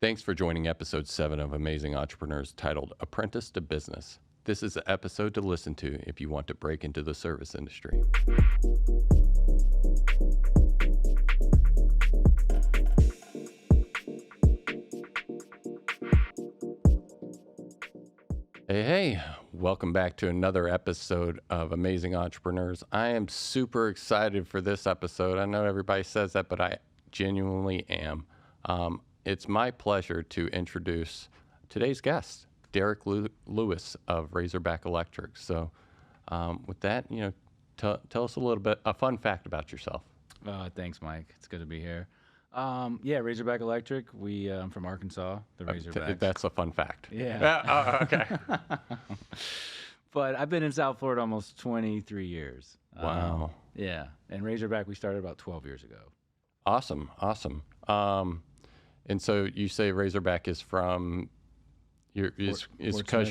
Thanks for joining episode 7 of Amazing Entrepreneurs titled Apprentice to Business. This is the episode to listen to if you want to break into the service industry. Hey, welcome back to another episode of Amazing Entrepreneurs. I am super excited for this episode. I know everybody says that, but I genuinely am. It's my pleasure to introduce today's guest, Derek Lewis of Razorback Electric. So with that, tell us a little bit, a fun fact about yourself. Thanks, Mike. It's good to be here. Razorback Electric. I'm from Arkansas, the Razorbacks. That's a fun fact. Yeah. Okay. But I've been in South Florida almost 23 years. Wow. Yeah. And Razorback, we started about 12 years ago. Awesome. And so you say Razorback is from because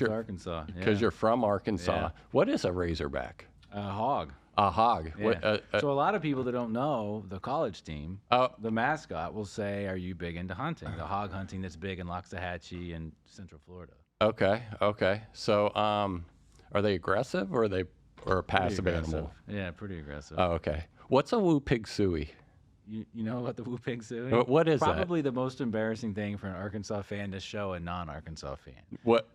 Arkansas. You're from Arkansas. Yeah. What is a Razorback? A hog. A hog. Yeah. So a lot of people that don't know the college team, the mascot will say, "Are you big into hunting?" The hog hunting that's big in Loxahatchee and Central Florida. Okay. So are they aggressive or are a passive animal? Yeah, pretty aggressive. Oh, okay. What's a woo pig suey? You know about the Woo Pig Suey? What is Probably the most embarrassing thing for an Arkansas fan to show a non-Arkansas fan.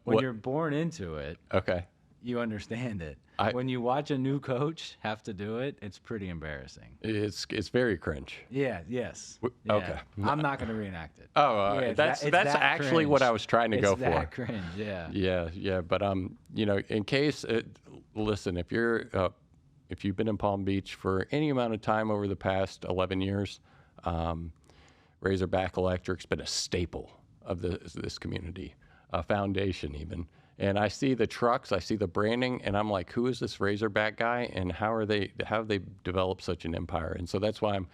When you're born into it, okay, you understand it. When you watch a new coach have to do it, it's pretty embarrassing. It's very cringe. Yeah. Yes. Okay. I'm not going to reenact it. Oh, yeah, that's actually cringe. What I was trying to go for. It's that cringe. Yeah. Yeah. But in case, listen, if you've been in Palm Beach for any amount of time over the past 11 years, Razorback Electric's been a staple of this community, a foundation even. And I see the trucks, I see the branding, and I'm like, who is this Razorback guy, and how have they developed such an empire? And so that's why I'm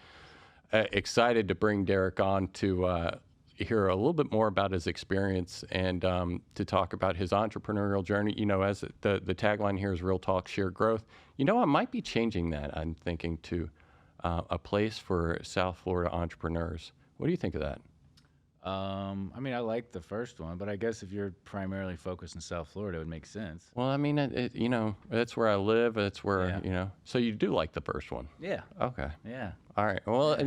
excited to bring Derek on to hear a little bit more about his experience and to talk about his entrepreneurial journey. As the tagline here is Real Talk, Shared Growth. I might be changing that, I'm thinking, to a place for South Florida entrepreneurs. What do you think of that? I like the first one, but I guess if you're primarily focused in South Florida, it would make sense. Well, that's where I live. That's where, So you do like the first one? Yeah. Okay. Yeah. All right. Well,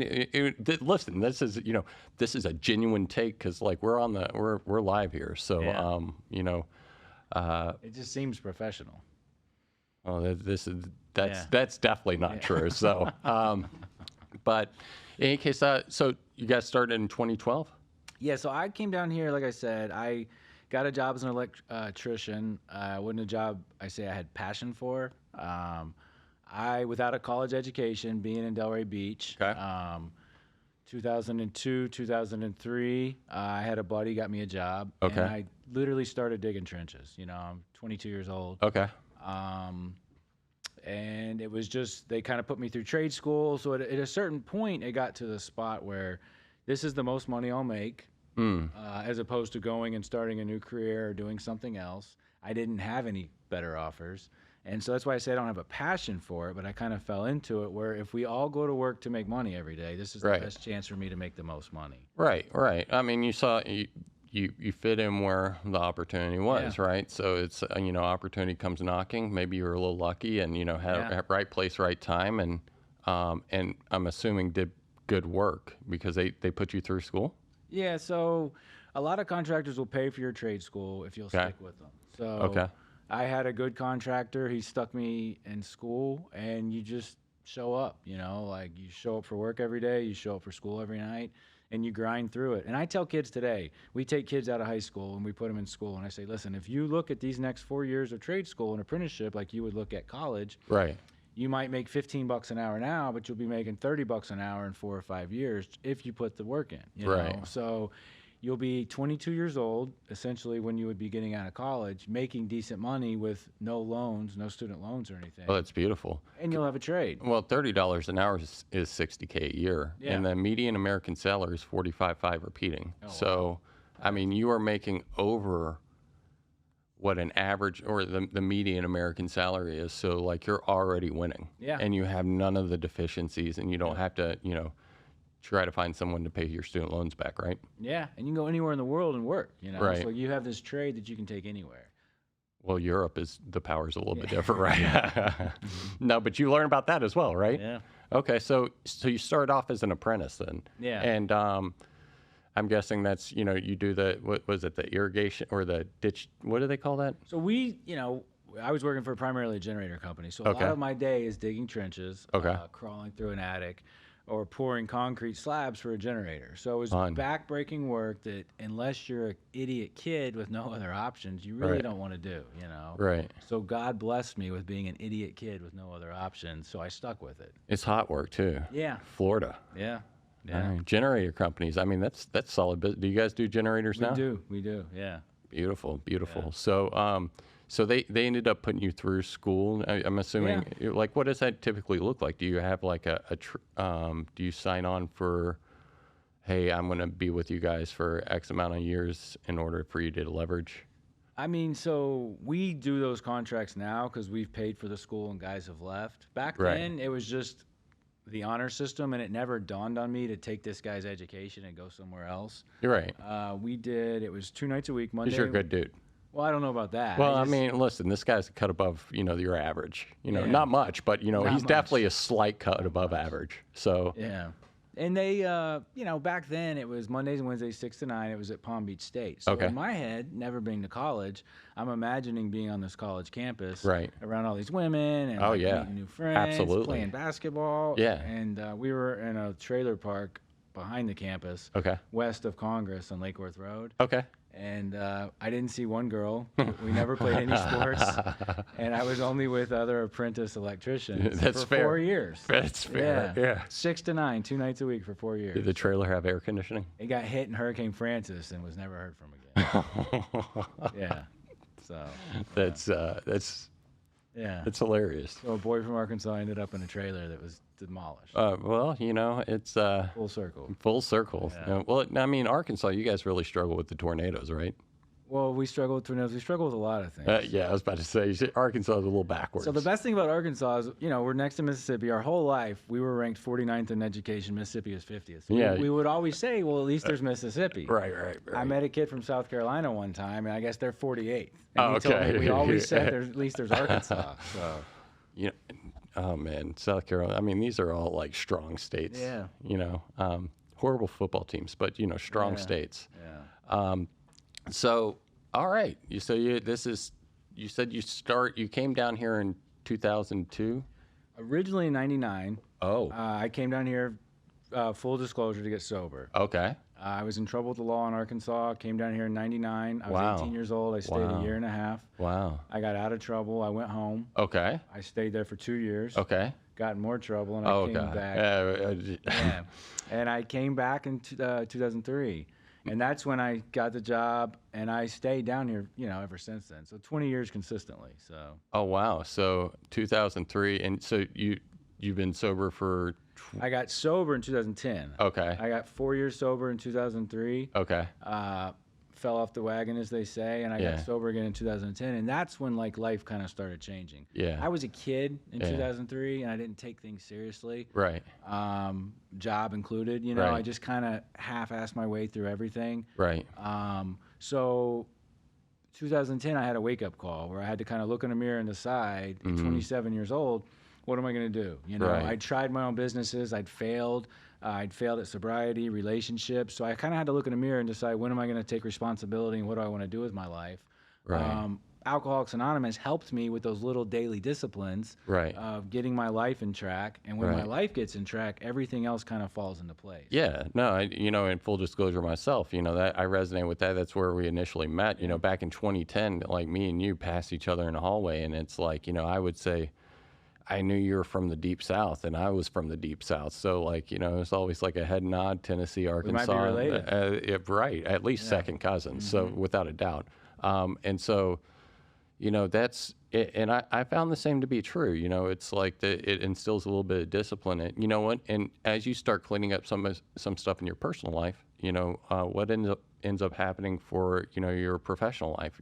listen, this is a genuine take because we're live here. So, it just seems professional. Oh, that's definitely not true. So, but in any case, so you guys started in 2012? Yeah. So I came down here, like I said, I got a job as an electrician. Wasn't a job I had passion for. Without a college education, being in Delray Beach, 2002, 2003, I had a buddy got me a job. Okay. And I literally started digging trenches. I'm 22 years old. Okay. And it was just, they kind of put me through trade school. So at a certain point, it got to the spot where this is the most money I'll make, as opposed to going and starting a new career or doing something else. I didn't have any better offers. And so that's why I say I don't have a passion for it, but I kind of fell into it where if we all go to work to make money every day, this is the best chance for me to make the most money. Right. I mean, you saw... You fit in where the opportunity was, right? So it's, opportunity comes knocking. Maybe you were a little lucky and, had right place, right time. And I'm assuming did good work because they put you through school? Yeah, so a lot of contractors will pay for your trade school if you'll stick with them. So I had a good contractor. He stuck me in school, and you just show up, you show up for work every day, you show up for school every night, and you grind through it. And I tell kids today, we take kids out of high school and we put them in school, and I say, listen, if you look at these next 4 years of trade school and apprenticeship like you would look at college, you might make $15 an hour now, but you'll be making $30 an hour in 4 or 5 years if you put the work in. You know? So you'll be 22 years old, essentially, when you would be getting out of college, making decent money with no loans, no student loans or anything. Oh, that's beautiful. And you'll have a trade. Well, $30 an hour is $60K a year. Yeah. And the median American salary is $45,500 repeating. Oh, so, wow. I mean, you are making over what an average or the median American salary is. So, you're already winning. Yeah. And you have none of the deficiencies, and you don't have to, try to find someone to pay your student loans back, right? Yeah, and you can go anywhere in the world and work, you know? Right. So you have this trade that you can take anywhere. Well, Europe the power's a little bit different, right? No, but you learn about that as well, right? Yeah. Okay, so you start off as an apprentice then. Yeah. And I'm guessing that's, you do what was it, the irrigation or the ditch, what do they call that? So I was working for primarily a generator company. So a lot Okay. of my day is digging trenches, Okay. crawling through an attic, or pouring concrete slabs for a generator. So it was Fun. backbreaking work that unless you're an idiot kid with no other options, you really Right. don't want to do, you know? Right. So God blessed me with being an idiot kid with no other options, so I stuck with it. It's hot work too. Yeah. Florida. Yeah. All Yeah. right. Generator companies. I mean, that's solid. Do you guys do generators now? We do. Yeah. Beautiful, beautiful. So, so they ended up putting you through school. I'm assuming, like, what does that typically look like? Do you have like do you sign on for, hey, I'm going to be with you guys for X amount of years in order for you to leverage? I mean, so we do those contracts now because we've paid for the school and guys have left. Back then, it was just the honor system, and it never dawned on me to take this guy's education and go somewhere else. You're right. It was 2 nights a week, Monday. Because you're a good dude. Well, I don't know about that. Well, I mean, listen, this guy's a cut above, your average. Yeah. Not much, but, Not he's much. definitely a slight cut above average. So, Yeah. And they, back then it was Mondays and Wednesdays, 6 to 9. It was at Palm Beach State. So in my head, never being to college, I'm imagining being on this college campus around all these women and meeting new friends, playing basketball. Yeah. And we were in a trailer park behind the campus, west of Congress on Lake Worth Road. Okay. And I didn't see one girl. We never played any sports. And I was only with other apprentice electricians That's for fair. 4 years. That's fair. Yeah. 6 to 9, 2 nights a week for 4 years. Did the trailer have air conditioning? It got hit in Hurricane Francis and was never heard from again. Yeah. So That's It's hilarious. So a boy from Arkansas ended up in a trailer that was demolished. Well, it's Full circle. full circle. Yeah. Well, I mean, Arkansas, you guys really struggle with the tornadoes, right? Well, we struggle with tornadoes. We struggle with a lot of things. Yeah, I was about to say Arkansas is a little backwards. So the best thing about Arkansas is, we're next to Mississippi. Our whole life, we were ranked 49th in education. Mississippi is 50th. So we would always say, well, at least there's Mississippi. Right. I met a kid from South Carolina one time, and I guess they're 48th. And Oh, he told okay. me, we always said at least there's Arkansas. So. Oh man, South Carolina. I mean, these are all like strong states. Yeah. Horrible football teams, but strong states. Yeah. So, all right. You said you came down here in 2002. Originally in '99. Oh. I came down here, full disclosure, to get sober. Okay. I was in trouble with the law in Arkansas. Came down here in '99. I was 18 years old. I stayed a year and a half. Wow. I got out of trouble. I went home. Okay. I stayed there for 2 years. Okay. Got in more trouble, and I came back. Yeah. And I came back in 2003. And that's when I got the job, and I stayed down here, ever since then. So 20 years consistently. So. Oh wow! So 2003, and so you've been sober for. I got sober in 2010. Okay. I got 4 years sober in 2003. Okay. Fell off the wagon, as they say, and I got sober again in 2010, and that's when life kind of started changing. Yeah. I was a kid in 2003, and I didn't take things seriously. Right. Job included, Right. I just kind of half-assed my way through everything. Right. So 2010, I had a wake-up call where I had to kind of look in the mirror and decide, at 27 years old, what am I going to do? Right. I tried my own businesses. I'd failed at sobriety, relationships. So I kind of had to look in the mirror and decide, when am I going to take responsibility and what do I want to do with my life? Right. Alcoholics Anonymous helped me with those little daily disciplines of getting my life in track. And when my life gets in track, everything else kind of falls into place. Yeah, no, in full disclosure myself, that I resonate with that. That's where we initially met, back in 2010, like me and you passed each other in the hallway. And it's like, I would say, I knew you were from the deep South, and I was from the deep South. So, it's always like a head nod, Tennessee, Arkansas. We might be related. Right, at least second cousins, so without a doubt. And so, that's it. And I found the same to be true. It's like it instills a little bit of discipline. And you know what? And as you start cleaning up some stuff in your personal life, what ends up happening for, your professional life,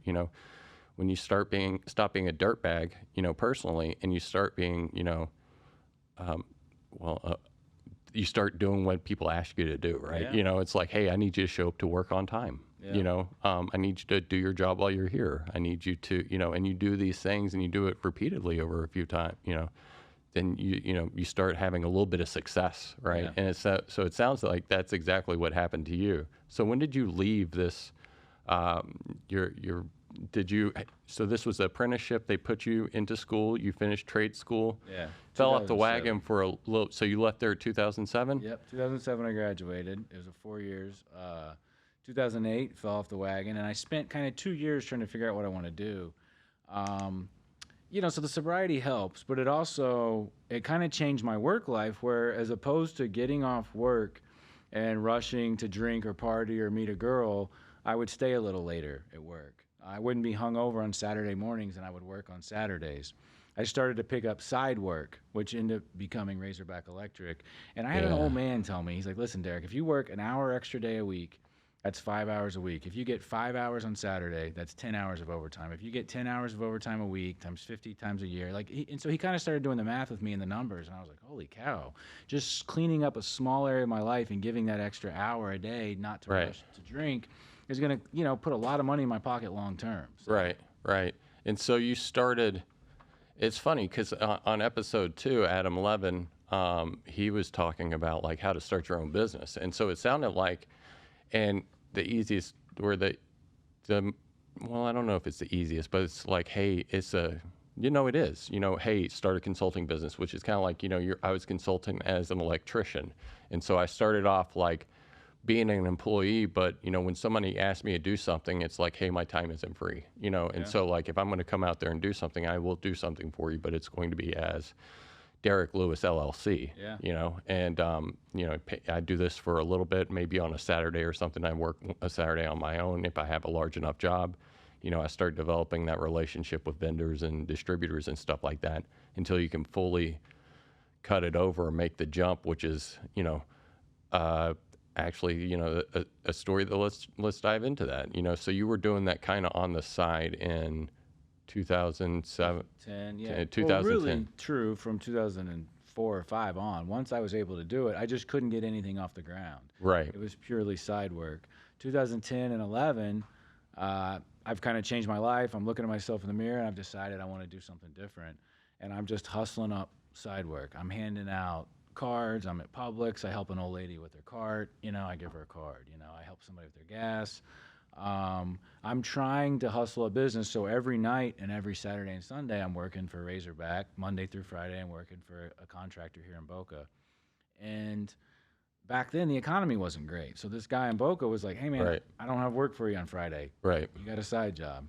when you stop being a dirtbag, you start doing what people ask you to do, right? Yeah. You know, it's like, hey, I need you to show up to work on time. Yeah. You know, I need you to do your job while you're here. I need you to, you know, and you do these things and you do it repeatedly over a few times, you know, then you start having a little bit of success, right? Yeah. And it's so it sounds like that's exactly what happened to you. So when did you leave this? So this was the apprenticeship. They put you into school. You finished trade school. Yeah. Fell off the 2007. wagon for a little. So you left there in 2007. Yep. 2007 I graduated. It was a 4 years. 2008 fell off the wagon, and I spent kind of 2 years trying to figure out what I want to do. You know, so the sobriety helps, but it kind of changed my work life, where as opposed to getting off work and rushing to drink or party or meet a girl, I would stay a little later at work. I wouldn't be hungover on Saturday mornings, and I would work on Saturdays. I started to pick up side work, which ended up becoming Razorback Electric. And I had an old man tell me, he's like, listen, Derek, if you work an hour extra day a week, that's 5 hours a week. If you get 5 hours on Saturday, that's 10 hours of overtime. If you get 10 hours of overtime a week times 50 times a year, and so he kind of started doing the math with me and the numbers, and I was like, holy cow, just cleaning up a small area of my life and giving that extra hour a day not to rush to drink is going to, you know, put a lot of money in my pocket long term. So. Right. And so you started. It's funny because on episode 2, Adam Levin, he was talking about like how to start your own business, and so it sounded like, and the easiest or the well, I don't know if it's the easiest, but it's like, hey, it's a, you know, it is, you know, hey, start a consulting business, which is kind of like, you know, I was consulting as an electrician, and so I started off like being an employee, but you know, when somebody asks me to do something, it's like, hey, my time isn't free, you know, and so like if I'm going to come out there and do something, I will do something for you, but it's going to be as Derek Lewis LLC, you know, and you know, I do this for a little bit, maybe on a Saturday or something. I work a Saturday on my own if I have a large enough job. You know, I start developing that relationship with vendors and distributors and stuff like that until you can fully cut it over and make the jump, which is, you know, actually, you know, a story that let's dive into that. You know, so you were doing that kind of on the side in 2007, 2010. Well, really true from 2004 or 5 on. Once I was able to do it, I just couldn't get anything off the ground. Right. It was purely side work. 2010 and 11, I've kind of changed my life. I'm looking at myself in the mirror, and I've decided I want to do something different. And I'm just hustling up side work. I'm handing out cards. I'm at Publix. I help an old lady with her cart. You know, I give her a card. You know, I help somebody with their gas. I'm trying to hustle a business, so every night and every Saturday and Sunday I'm working for Razorback. Monday through Friday I'm working for a contractor here in Boca. And back then the economy wasn't great, so this guy in Boca was like, hey man, I don't have work for you on Friday. You got a side job?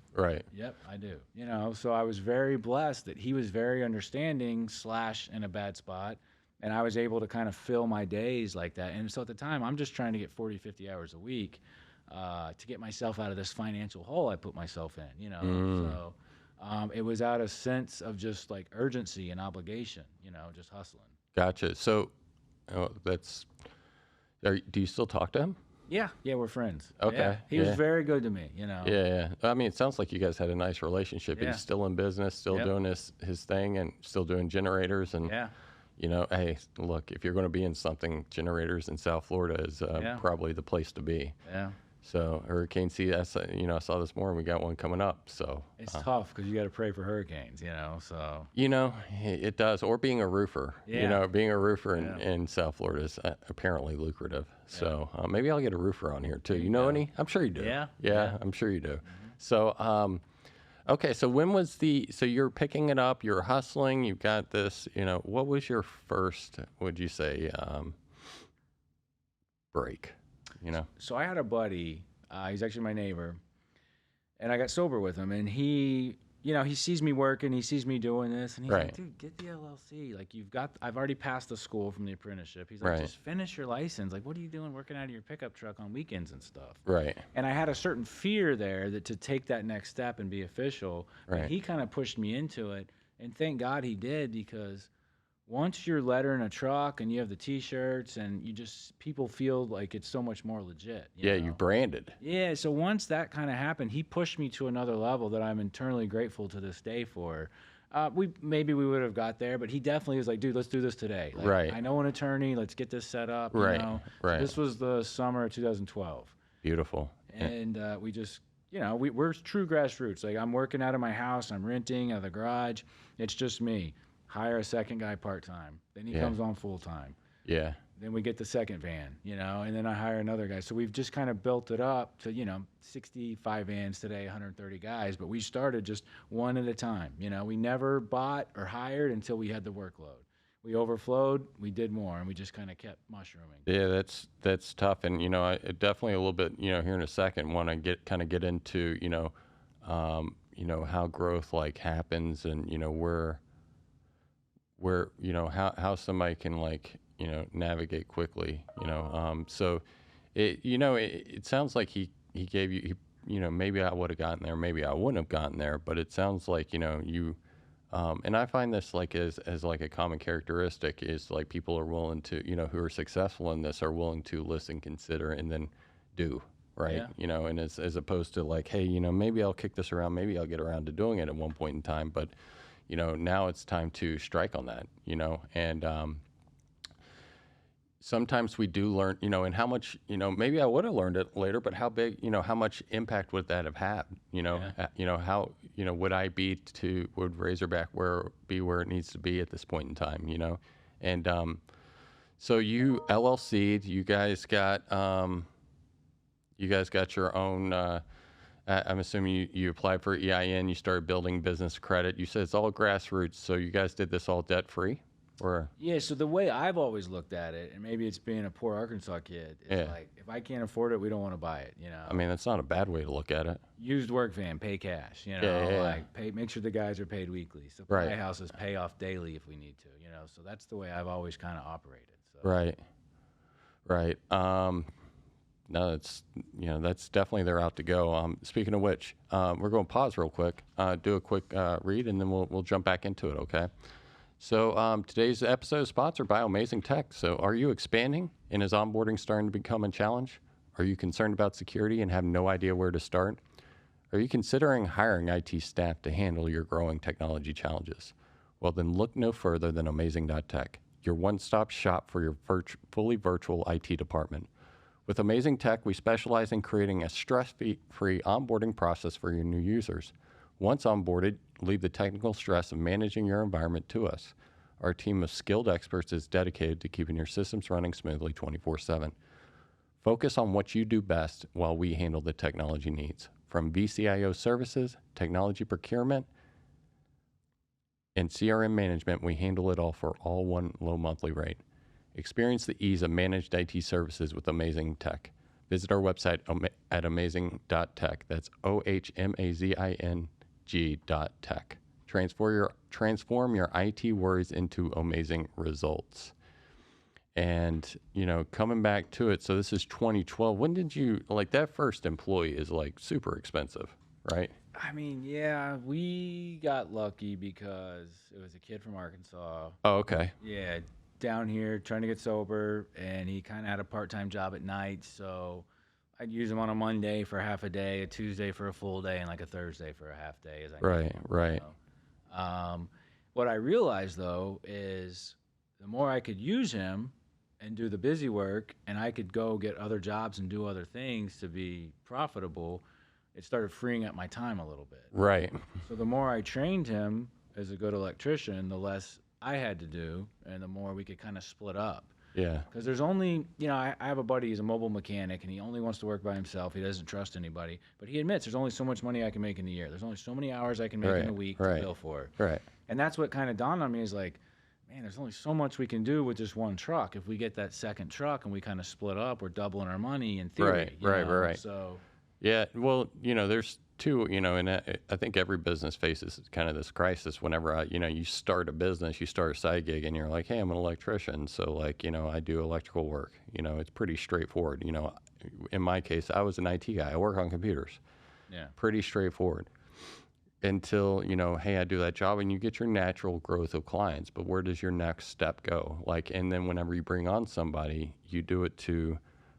Yep, I do. You know, so I was very blessed that he was very understanding / in a bad spot, and I was able to kind of fill my days like that. And so at the time I'm just trying to get 40-50 hours a week to get myself out of this financial hole I put myself in, you know. So it was out of sense of just like urgency and obligation, you know, just hustling. Gotcha. So do you still talk to him? Yeah, we're friends. Okay. Yeah. He was very good to me, you know. Yeah. I mean, it sounds like you guys had a nice relationship. He's still in business, still doing his thing, and still doing generators. And you know, hey, look, if you're going to be in something, generators in South Florida is probably the place to be. So hurricane CS, you know, I saw this morning we got one coming up. So it's tough because you got to pray for hurricanes, you know. So you know, it does. Or being a roofer, you know, being a roofer in South Florida is apparently lucrative. So maybe I'll get a roofer on here too. You know any? I'm sure you do. Yeah, I'm sure you do. So okay, so when was so you're picking it up, you're hustling, you've got this. You know, what was your first? Would you say break? You know, so I had a buddy, he's actually my neighbor, and I got sober with him, and he, you know, he sees me working, he sees me doing this, and he's like, dude, get the LLC. Like, I've already passed the school from the apprenticeship. He's like, just finish your license. Like, what are you doing working out of your pickup truck on weekends and stuff? And I had a certain fear there that to take that next step and be official, but he kind of pushed me into it, and thank God he did, because once you're lettering a truck and you have the T-shirts and people feel like it's so much more legit. You know? You branded. Yeah, so once that kind of happened, he pushed me to another level that I'm internally grateful to this day for. We would have got there, but he definitely was like, dude, let's do this today. Like, Right. I know an attorney. Let's get this set up. Right. You know? Right. So this was the summer of 2012. Beautiful. And we just, we're true grassroots. Like, I'm working out of my house. I'm renting out of the garage. It's just me. Hire a second guy part-time. Then he comes on full-time. Yeah. Then we get the second van, and then I hire another guy. So we've just kind of built it up to, 65 vans today, 130 guys. But we started just one at a time. We never bought or hired until we had the workload. We overflowed, we did more, and we just kind of kept mushrooming. Yeah, that's tough. And, I definitely a little bit, here in a second, want to get into, how growth like happens and, where, how somebody can navigate quickly, so it sounds like he gave you, maybe I would have gotten there, maybe I wouldn't have gotten there, but it sounds like, you, and I find this as like a common characteristic is like people are willing to, who are successful in this are willing to listen, consider, and then do, right? Yeah. And as opposed to like, hey, maybe I'll kick this around, maybe I'll get around to doing it at one point in time, but now it's time to strike on that, and sometimes we do learn, and how much, maybe I would have learned it later, but how big, how much impact would that have had, how, would Razorback be where it needs to be at this point in time, and so you LLC'd, you guys got your own, I'm assuming you applied for EIN, you started building business credit. You said it's all grassroots, so you guys did this all debt-free? Or Yeah, so the way I've always looked at it, and maybe it's being a poor Arkansas kid, is like, if I can't afford it, we don't want to buy it, I mean, that's not a bad way to look at it. Used work van, pay cash, make sure the guys are paid weekly. Supply houses pay off daily if we need to, so that's the way I've always kind of operated. So. Right. No, that's definitely their out to go. Speaking of which, we're going to pause real quick, do a quick read, and then we'll jump back into it, okay? So today's episode is sponsored by OHMazing Tech. So are you expanding and is onboarding starting to become a challenge? Are you concerned about security and have no idea where to start? Are you considering hiring IT staff to handle your growing technology challenges? Well, then look no further than OHMazing.tech, your one-stop shop for your fully virtual IT department. With OHMazing Tech, we specialize in creating a stress-free onboarding process for your new users. Once onboarded, leave the technical stress of managing your environment to us. Our team of skilled experts is dedicated to keeping your systems running smoothly 24/7. Focus on what you do best while we handle the technology needs. From VCIO services, technology procurement, and CRM management, we handle it all for all one low monthly rate. Experience the ease of managed IT services with OHMazing Tech. Visit our website at OHMazing.tech. That's OHMazing.tech. Transform your IT worries into amazing results. And, coming back to it, so this is 2012. When did you, that first employee is super expensive, right? I mean, yeah, we got lucky because it was a kid from Arkansas. Oh, okay. Yeah, down here trying to get sober, and he kind of had a part-time job at night, so I'd use him on a Monday for half a day, a Tuesday for a full day, and a Thursday for a half day. Right. What I realized, though, is the more I could use him and do the busy work, and I could go get other jobs and do other things to be profitable, it started freeing up my time a little bit. Right. So the more I trained him as a good electrician, the less I had to do, and the more we could kind of split up. Yeah. Because there's only, I have a buddy, he's a mobile mechanic, and he only wants to work by himself. He doesn't trust anybody. But he admits there's only so much money I can make in a year. There's only so many hours I can make in a week to bill for. Right. And that's what kind of dawned on me is man, there's only so much we can do with just one truck. If we get that second truck and we kind of split up, we're doubling our money in theory. Right. So. Yeah, well, there's two, and I think every business faces kind of this crisis whenever, you start a business, you start a side gig, and you're like, hey, I'm an electrician, so, I do electrical work. It's pretty straightforward. In my case, I was an IT guy. I work on computers. Yeah. Pretty straightforward. Until, hey, I do that job, and you get your natural growth of clients, but where does your next step go? And then whenever you bring on somebody, you do it to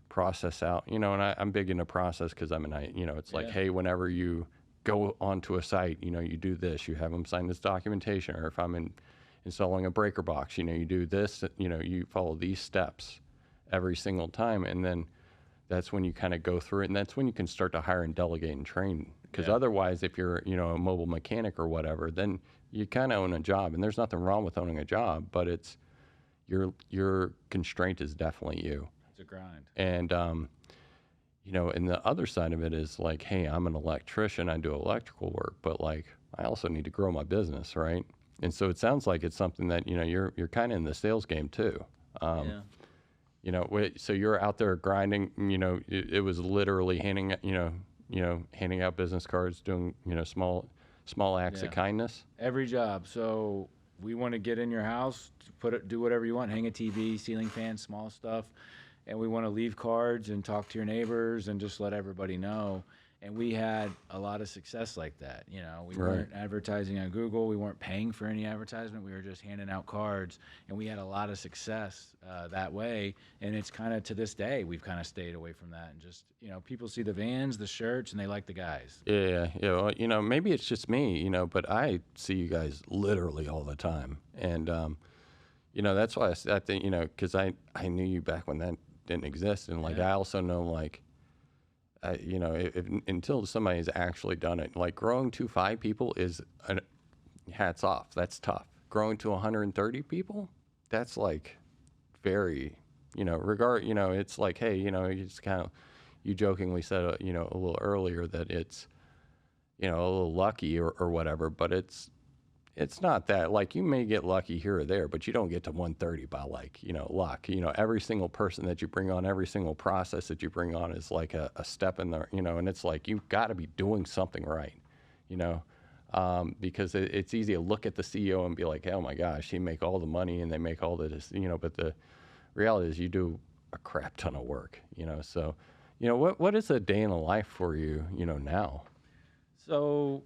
process out, and I'm big into process because I'm it's hey, whenever you go onto a site, you do this, you have them sign this documentation, or if I'm installing a breaker box, you do this, you follow these steps every single time. And then that's when you kind of go through it, and that's when you can start to hire and delegate and train. Because otherwise, if you're, a mobile mechanic or whatever, then you kind of own a job, and there's nothing wrong with owning a job, but it's your constraint is definitely you. It's a grind. And, and the other side of it is like, hey, I'm an electrician, I do electrical work, but like, I also need to grow my business, right? And so it sounds like it's something that, you're kind of in the sales game too. So you're out there grinding, it was literally handing out business cards, doing, small acts of kindness. Every job. So we want to get in your house, do whatever you want, hang a TV, ceiling fan, small stuff. And we want to leave cards and talk to your neighbors and just let everybody know. And we had a lot of success like that. We weren't advertising on Google. We weren't paying for any advertisement. We were just handing out cards, and we had a lot of success that way. And it's kind of, to this day, we've kind of stayed away from that. And just, people see the vans, the shirts, and they like the guys. Yeah. Well, maybe it's just me, but I see you guys literally all the time. And, that's why I think, because I knew you back when that didn't exist. And, like, I also know, like, until somebody's actually done it, like growing to 5 people is hats off. That's tough. Growing to 130 people, that's like very, it's like, hey, it's kind of, you jokingly said, a little earlier that it's, a little lucky or whatever, but it's not that. Like, you may get lucky here or there, but you don't get to 130 by, like, luck. Every single person that you bring on, every single process that you bring on is like a step in there, and it's like, you've got to be doing something right, because it's easy to look at the CEO and be like, oh my gosh, he make all the money and they make all this, but the reality is you do a crap ton of work, so, what is a day in the life for you, now? So,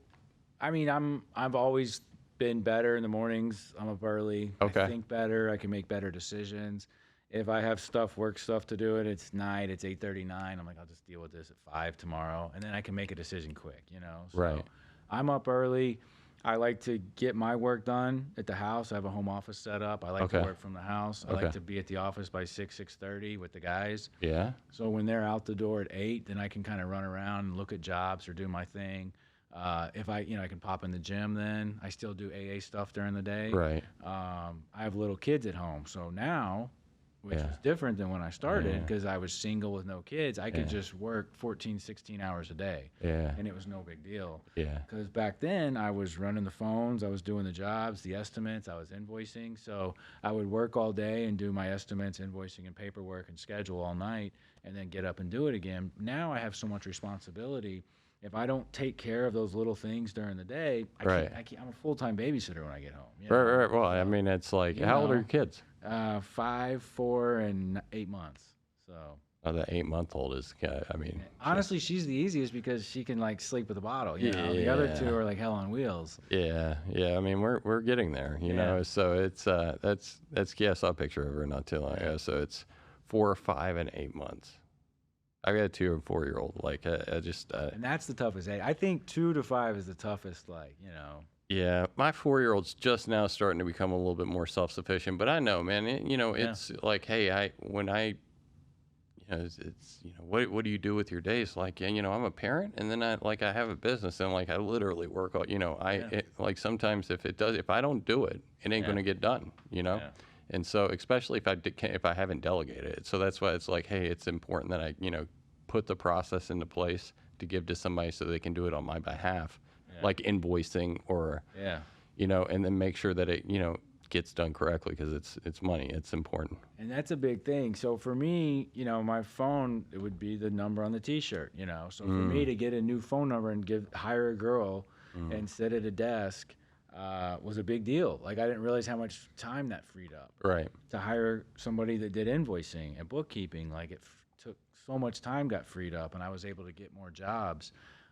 I mean, I've always been better in the mornings. I'm up early. Okay. I think better. I can make better decisions. If I have work stuff to do, it's night. It's 8:39. I'm like, I'll just deal with this at 5 tomorrow, and then I can make a decision quick. So right. I'm up early. I like to get my work done at the house. I have a home office set up. I like to work from the house. I like to be at the office by 6:30 with the guys. Yeah. So when they're out the door at 8, then I can kind of run around and look at jobs or do my thing. If I can pop in the gym, then I still do AA stuff during the day. Right. I have little kids at home. So now, which is different than when I started, because I was single with no kids, I could just work 14, 16 hours a day. Yeah. And it was no big deal. Yeah. Because back then I was running the phones, I was doing the jobs, the estimates, I was invoicing. So I would work all day and do my estimates, invoicing, and paperwork and schedule all night, and then get up and do it again. Now I have so much responsibility. If I don't take care of those little things during the day, I can't, I'm a full-time babysitter when I get home. Right. Well, I mean, it's like, how old are your kids? 5, 4, and 8 months. So. Oh, the 8-month-old is, I mean. Honestly, she's the easiest because she can, like, sleep with a bottle. The other 2 are like hell on wheels. Yeah. I mean, we're getting there, you know. So it's that's I saw a picture of her not too long ago. So it's 4, 5, and 8 months. I got a 2 and 4-year-old. Like, I just. And that's the toughest age. I think 2 to 5 is the toughest. Like, Yeah, my 4-year-old's just now starting to become a little bit more self-sufficient. But I know, man. It's like, hey, it's what do you do with your days? Like, I'm a parent, and then I have a business, and like I literally work all. Like sometimes if I don't do it, it ain't gonna get done. And so, especially if I haven't delegated it. So that's why it's like, hey, it's important that I, put the process into place to give to somebody so they can do it on my behalf, like invoicing or, and then make sure that it, gets done correctly because it's money. It's important. And that's a big thing. So for me, my phone, it would be the number on the T-shirt, So for me to get a new phone number and hire a girl and sit at a desk, was a big deal. Like, I didn't realize how much time that freed up. Right. To hire somebody that did invoicing and bookkeeping, like it took so much time got freed up, and I was able to get more jobs,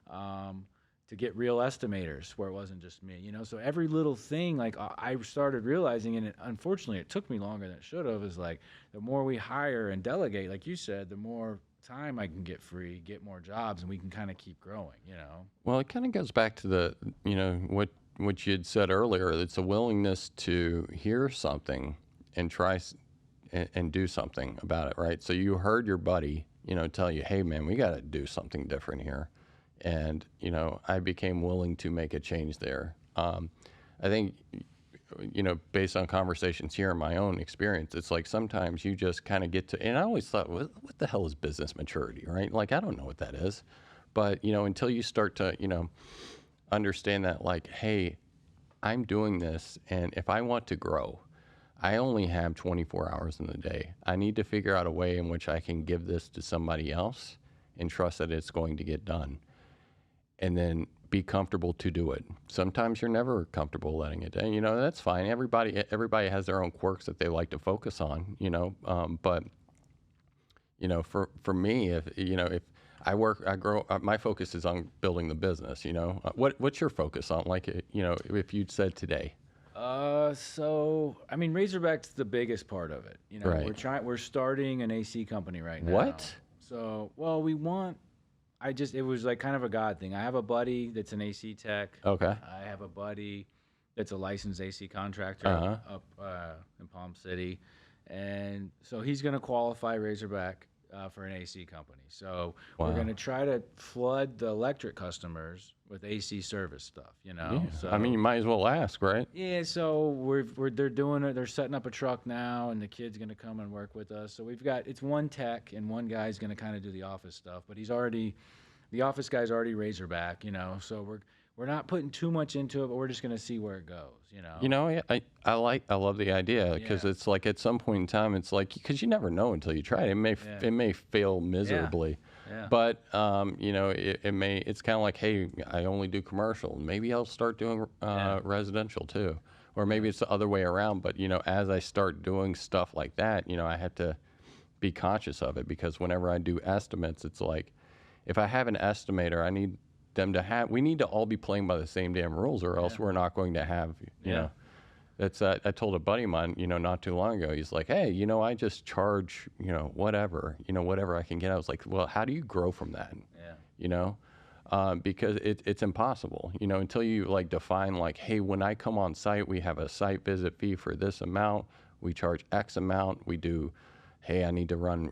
to get real estimators where it wasn't just me, So every little thing, like I started realizing, and unfortunately it took me longer than it should have, is like the more we hire and delegate, like you said, the more time I can get free, get more jobs, and we can kind of keep growing, you know? Well, it kind of goes back to the, what you had said earlier. It's a willingness to hear something and try and do something about it, right? So you heard your buddy, tell you, hey, man, we got to do something different here. And, I became willing to make a change there. I think, based on conversations here in my own experience, it's like sometimes you just kind of get to, and I always thought, what the hell is business maturity, right? Like, I don't know what that is. But, until you start to, understand that, like, hey, I'm doing this, and if I want to grow, I only have 24 hours in the day. I need to figure out a way in which I can give this to somebody else and trust that it's going to get done. And then be comfortable to do it. Sometimes you're never comfortable letting it down. That's fine. Everybody has their own quirks that they like to focus on, but for me, if I grow, my focus is on building the business, what's your focus on? Like, if you'd said today. So I mean, Razorback's the biggest part of it. Right. We're starting an AC company right now. What? So, well, it was like kind of a God thing. I have a buddy that's an AC tech. Okay. I have a buddy that's a licensed AC contractor up in Palm City. And so he's going to qualify Razorback for an AC company. So we're going to try to flood the electric customers with AC service stuff, Yeah. So, I mean, you might as well ask, right? yeah, so they're doing it. They're setting up a truck now, and the kid's going to come and work with us. So it's one tech, and one guy's going to kind of do the office stuff. But the office guy's already Razorback, So we're not putting too much into it, but we're just going to see where it goes, I love the idea because it's like at some point in time, it's like, because you never know until you try it. It may fail miserably. Yeah. But it's kind of like, hey, I only do commercial. Maybe I'll start doing residential too, or maybe it's the other way around. But as I start doing stuff like that, I have to be conscious of it, because whenever I do estimates, it's like, if I have an estimator, I need them to we need to all be playing by the same damn rules, or else we're not going to have, That's I told a buddy of mine, not too long ago. He's like, hey, I just charge, whatever I can get. I was like, well, how do you grow from that? Yeah. Because it's impossible, until you like define like, hey, when I come on site, we have a site visit fee for this amount. We charge X amount. We do, hey, I need to run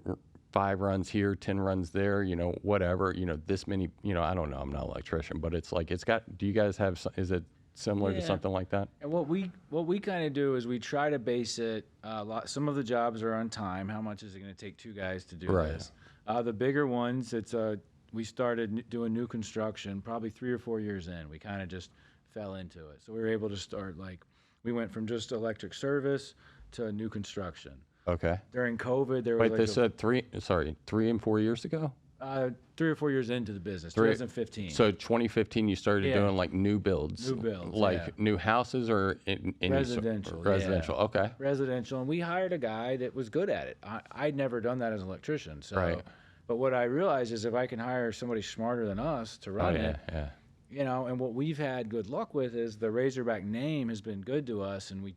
5 runs here, 10 runs there, whatever, this many, I don't know. I'm not an electrician, but it's like, do you guys have, is it similar to something like that? And what we kind of do is we try to base it some of the jobs are on time. How much is it going to take 2 guys to do this? The bigger ones, we started doing new construction probably 3 or 4 years in. We kind of just fell into it. So we were able to start, we went from just electric service to new construction. Okay. During COVID, there was Wait, they said 3 and 4 years ago? 3 or 4 years into the business, 2015. So 2015, you started doing like new builds. New builds, like new houses, or in residential. Residential. Yeah. Okay. Residential, and we hired a guy that was good at it. I'd never done that as an electrician. So, right. But what I realized is if I can hire somebody smarter than us to run it, and what we've had good luck with is the Razorback name has been good to us, and we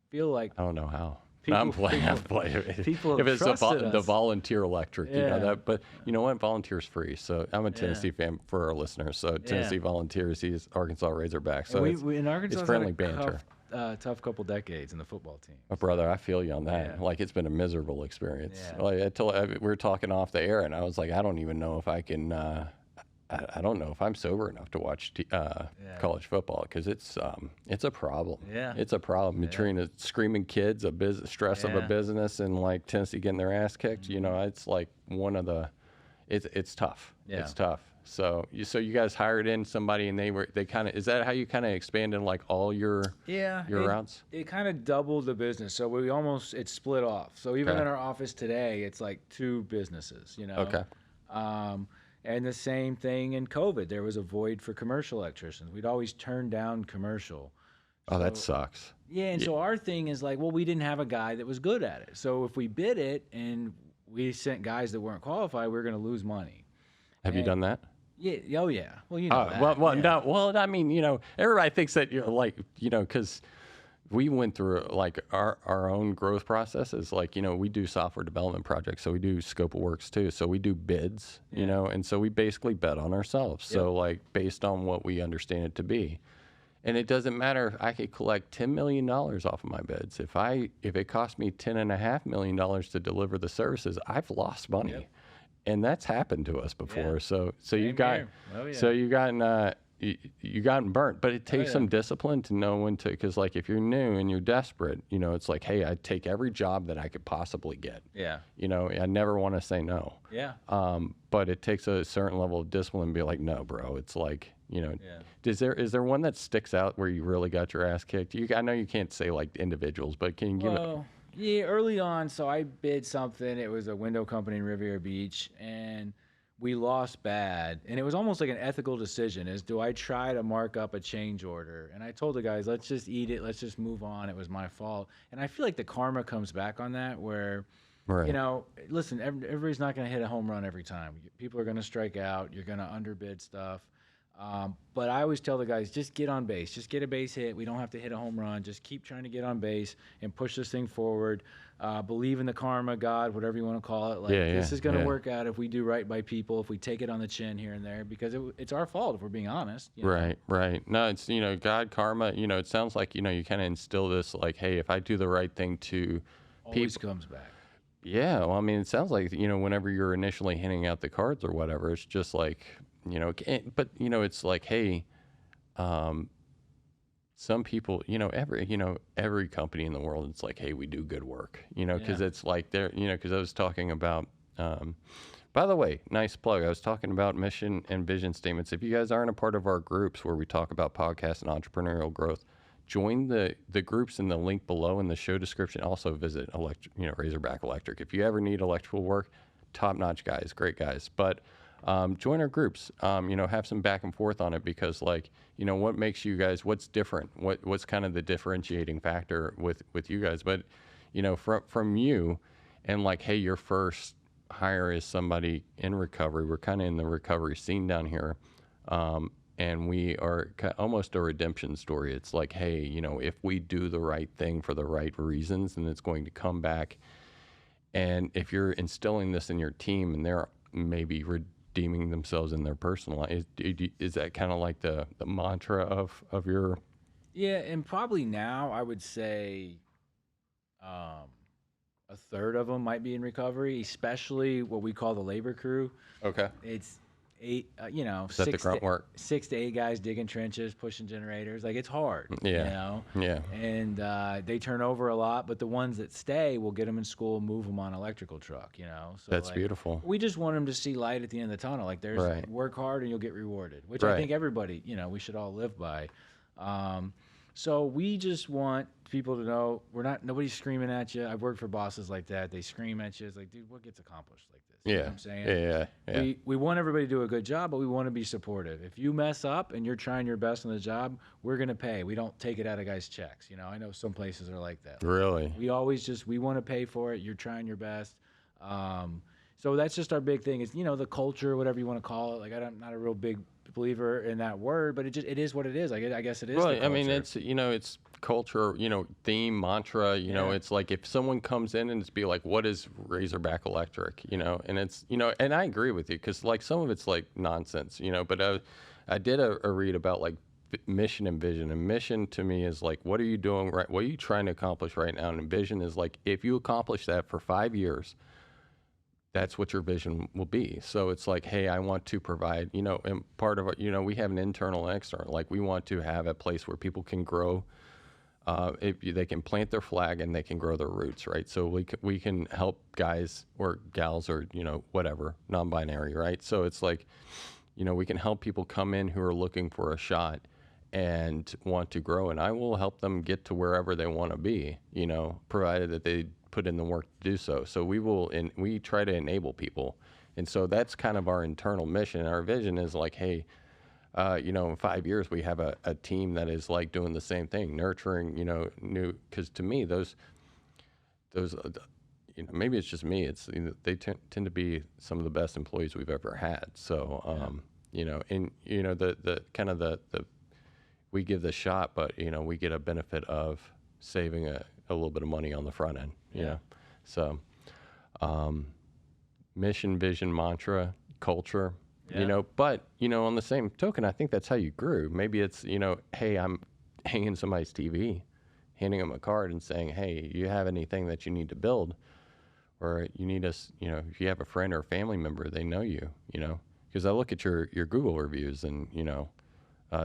feel like I don't know how. People, I'm playing. People if it's trusted the volunteer electric, that. But you know what? Volunteer's free. So I'm a Tennessee fan for our listeners. So Tennessee Volunteers, he's Arkansas Razorback. So we in Arkansas, it's friendly banter. Tough couple decades in the football team. Oh, brother, I feel you on that. Yeah. Like, it's been a miserable experience. Yeah. Like we were talking off the air, and I was like, I don't even know if I can. I don't know if I'm sober enough to watch college football, because it's a problem. Yeah, it's a problem. Between screaming kids, stress of a business, and like Tennessee getting their ass kicked. It's like one of the. It's tough. Yeah. It's tough. So you guys hired in somebody, and they kind of, is that how you kind of expanded like all your routes? It kind of doubled the business. So it split off. So even in our office today, it's like 2 businesses. Okay. And the same thing in COVID. There was a void for commercial electricians. We'd always turn down commercial. Oh, that sucks. Yeah, and so our thing is like, well, we didn't have a guy that was good at it. So if we bid it and we sent guys that weren't qualified, we were going to lose money. Have you done that? Yeah. Oh, yeah. Well, that. Well, I mean, everybody thinks that you're like, because we went through like our own growth processes. Like, we do software development projects, so we do scope of works too. So we do bids, and so we basically bet on ourselves. Yep. So like based on what we understand it to be. And it doesn't matter if I could collect $10 million off of my bids. If it cost me $10.5 million to deliver the services, I've lost money. Yep. And that's happened to us before. Yeah. So Same you got, here. Oh, yeah. so you gotten, you gotten burnt, but it takes some discipline to know when to, because like if you're new and you're desperate, it's like, hey, I'd take every job that I could possibly get. Yeah. I never want to say no. Yeah. But it takes a certain level of discipline to be like, no, bro. It's like, is there one that sticks out where you really got your ass kicked? I know you can't say like individuals, but can you give it? Yeah, early on, so I bid something. It was a window company in Riviera Beach, and we lost bad. And it was almost like an ethical decision: do I try to mark up a change order? And I told the guys, let's just eat it. Let's just move on. It was my fault. And I feel like the karma comes back on that, where, right. Listen, everybody's not going to hit a home run every time. People are going to strike out. You're going to underbid stuff. But I always tell the guys, just get on base. Just get a base hit. We don't have to hit a home run. Just keep trying to get on base and push this thing forward. Believe in the karma, God, whatever you want to call it. This is going to work out if we do right by people, if we take it on the chin here and there, because it's our fault if we're being honest. Right. No, it's, God, karma, it sounds like, you kind of instill this like, hey, if I do the right thing to always comes back. Yeah. Well, I mean, it sounds like, whenever you're initially handing out the cards or whatever, it's just like, but it's like, hey, some people, every company in the world, it's like, hey, we do good work, because it's like they're, because I was talking about, by the way, nice plug. I was talking about mission and vision statements. If you guys aren't a part of our groups where we talk about podcasts and entrepreneurial growth, join the groups in the link below in the show description. Also visit Razorback Electric. If you ever need electrical work, top-notch guys, great guys. But join our groups, have some back and forth on it, because like, what makes you guys, what's different? What's kind of the differentiating factor with you guys? But, from you and like, hey, your first hire is somebody in recovery. We're kind of in the recovery scene down here. And we are almost a redemption story. It's like, hey, if we do the right thing for the right reasons, then it's going to come back. And if you're instilling this in your team and they're maybe redeeming themselves in their personal life, is that kind of like the mantra of your? Yeah, and probably now I would say a third of them might be in recovery, especially what we call the labor crew. Okay. It's 6 to 8 guys digging trenches, pushing generators. Like, it's hard. Yeah. And they turn over a lot, but the ones that stay, we'll get them in school, move them on electrical truck. So that's beautiful. We just want them to see light at the end of the tunnel. Like, there's work hard and you'll get rewarded, which I think everybody, we should all live by. So we just want people to know nobody's screaming at you. I've worked for bosses like that. They scream at you. It's like, dude, what gets accomplished like this? You know what I'm saying? Yeah. We want everybody to do a good job, but we want to be supportive. If you mess up and you're trying your best on the job, we're going to pay. We don't take it out of guys' checks. I know some places are like that. Really? We always we want to pay for it. You're trying your best. So that's just our big thing is, the culture, whatever you want to call it. Like, I'm not a real big believer in that word, but it is what it is. I guess it is. Well, I mean, it's, it's culture, theme, mantra, it's like if someone comes in and it's be like, what is Razorback Electric, and it's, and I agree with you, because like some of it's like nonsense, but I did a read about like mission and vision, and mission to me is like, what are you doing right? What are you trying to accomplish right now? And vision is like, if you accomplish that for 5 years, that's what your vision will be. So it's like, hey, I want to provide, and part of it, we have an internal and external. Like, we want to have a place where people can grow. They can plant their flag and they can grow their roots, right? So we can help guys or gals or, whatever, non-binary, right? So it's like, we can help people come in who are looking for a shot and want to grow, and I will help them get to wherever they want to be, provided that they put in the work to do so. So we try to enable people. And so that's kind of our internal mission. Our vision is like, hey, in 5 years, we have a team that is like doing the same thing, nurturing, new, because to me, those, maybe it's just me. It's, they tend to be some of the best employees we've ever had. So, the kind of the we give the shot, but, we get a benefit of saving a little bit of money on the front end. Yeah. So, mission, vision, mantra, culture, but, on the same token, I think that's how you grew. Maybe it's, hey, I'm hanging somebody's TV, handing them a card and saying, hey, you have anything that you need to build, or you need us, if you have a friend or a family member, they know you, because I look at your Google reviews and,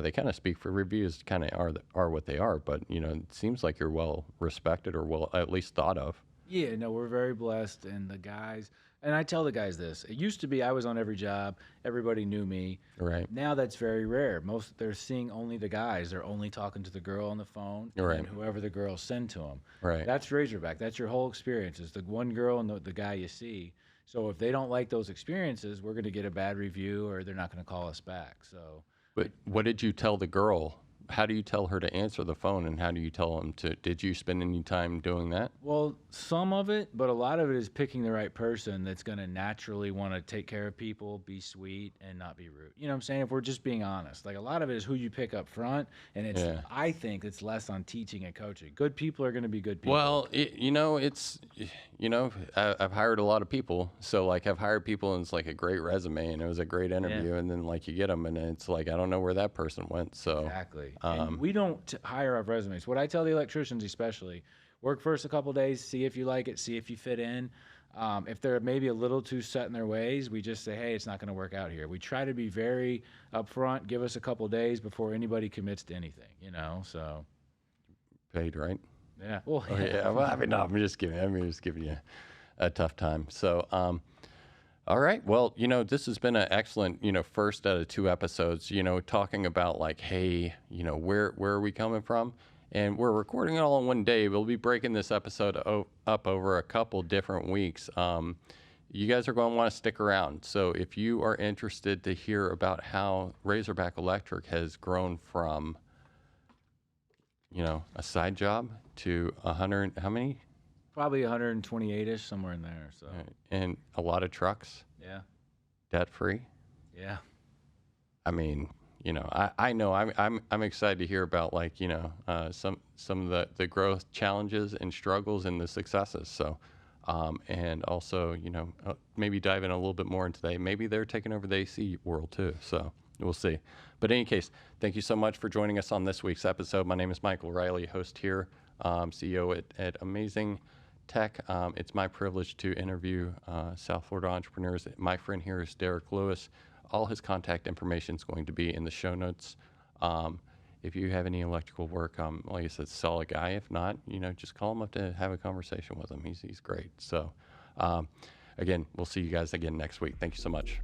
they kind of speak for reviews, kind of are what they are, but, it seems like you're well respected or well, at least thought of. Yeah, no, we're very blessed, and the guys, and I tell the guys this. It used to be I was on every job, everybody knew me. Right. Now that's very rare. They're seeing only the guys. They're only talking to the girl on the phone, and whoever the girls send to them. Right. That's Razorback. That's your whole experience. It's the one girl and the guy you see. So if they don't like those experiences, we're going to get a bad review, or they're not going to call us back. So. But what did you tell the girl? How do you tell her to answer the phone, and how do you tell them to? Did you spend any time doing that? Well, some of it, but a lot of it is picking the right person that's going to naturally want to take care of people, be sweet, and not be rude. You know what I'm saying? If we're just being honest, like a lot of it is who you pick up front, and it's I think it's less on teaching and coaching. Good people are going to be good people. Well, I've hired a lot of people, so like I've hired people and it's like a great resume and it was a great interview, and then like you get them and it's like I don't know where that person went. So exactly. And we don't hire off resumes. What I tell the electricians especially, work first a couple of days, see if you like it, see if you fit in. If they're maybe a little too set in their ways, we just say, hey, it's not going to work out here. We try to be very upfront, give us a couple of days before anybody commits to anything, so. Paid, right? Yeah. Well, yeah. Well, I mean, no, I'm just giving you a tough time. So, all right. Well, this has been an excellent, first out of 2 episodes, talking about like, hey, where are we coming from? And we're recording it all in one day. We'll be breaking this episode up over a couple different weeks. You guys are going to want to stick around. So if you are interested to hear about how Razorback Electric has grown from, a side job to 100, how many? Probably 128-ish, somewhere in there. So. And a lot of trucks. Yeah. Debt free. Yeah. I mean, I know I'm excited to hear about like some of the growth challenges and struggles and the successes. So, and also maybe dive in a little bit more into that. Maybe they're taking over the AC world too. So we'll see. But in any case, thank you so much for joining us on this week's episode. My name is Michael Riley, host here, CEO at OHMazing Tech. It's my privilege to interview South Florida entrepreneurs. My friend here is Derek Lewis. All his contact information is going to be in the show notes. If you have any electrical work, like I said, solid guy. If not, just call him up to have a conversation with him. He's great. So, again, we'll see you guys again next week. Thank you so much.